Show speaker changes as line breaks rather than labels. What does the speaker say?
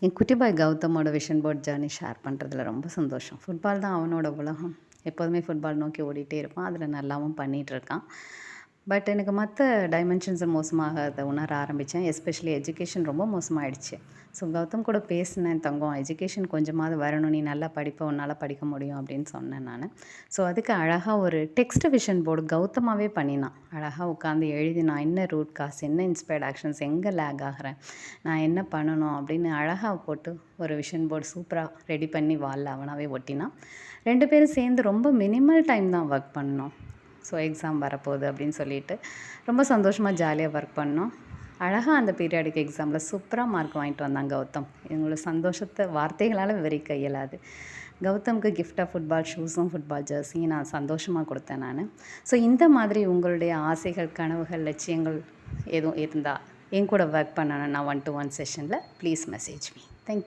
என் குட்டி பாய் கௌதமோட vision board journey share பண்ணுறதுல ரொம்ப சந்தோஷம். ஃபுட்பால் தான் அவனோட உலகம். எப்போதுமே ஃபுட்பால் நோக்கி ஓடிட்டே இருப்பான். அதில் நல்லாவும் பண்ணிகிட்ருக்கான். பட் எனக்கு மற்ற டைமென்ஷன்ஸை மோசமாகறத உணர ஆரம்பித்தேன். எஸ்பெஷலி எஜுகேஷன் ரொம்ப மோசமாயிடுச்சு. ஸோ கௌதம் கூட பேசினேன், தங்கம் எஜுகேஷன் கொஞ்சமாவது வரணும், நீ நல்லா படிப்ப, உன்னால் படிக்க முடியும் அப்படின்னு சொன்னேன் நான். ஸோ அதுக்கு அழகாக ஒரு டெக்ஸ்ட் விஷன் போர்டு கௌதமாகவே பண்ணினான். அழகாக உட்காந்து எழுதி நான் என்ன ரூட் காஸ், என்ன இன்ஸ்பயர்ட் ஆக்ஷன்ஸ், எங்கே லேக் ஆகிறேன், நான் என்ன பண்ணணும் அப்படின்னு அழகாக போட்டு ஒரு விஷன் போர்டு சூப்பராக ரெடி பண்ணி வாலில் அவனாகவே ஒட்டினான். 2 பேரும் சேர்ந்து ரொம்ப மினிமல் டைம் தான் ஒர்க் பண்ணோம். ஸோ எக்ஸாம் வரப்போகுது அப்படின்னு சொல்லிட்டு ரொம்ப சந்தோஷமாக ஜாலியாக ஒர்க் பண்ணோம். அழகாக அந்த பீரியாடிக் எக்ஸாமில் சூப்பராக மார்க் வாங்கிட்டு வந்தாங்க கௌதம். எங்களோட சந்தோஷத்தை வார்த்தைகளால் விவரிக்க இயலாது. கௌதமுக்கு கிஃப்டாக ஃபுட்பால் ஷூஸும் ஃபுட்பால் ஜெர்சியும் நான் சந்தோஷமாக கொடுத்தேன் நான். ஸோ இந்த மாதிரி உங்களுடைய ஆசைகள், கனவுகள், லட்சியங்கள் எதுவும் இருந்தால் என் கூட ஒர்க் பண்ணணும்னா 1-to-1 செஷனில் ப்ளீஸ் மெசேஜ் மீ. தேங்க்யூ.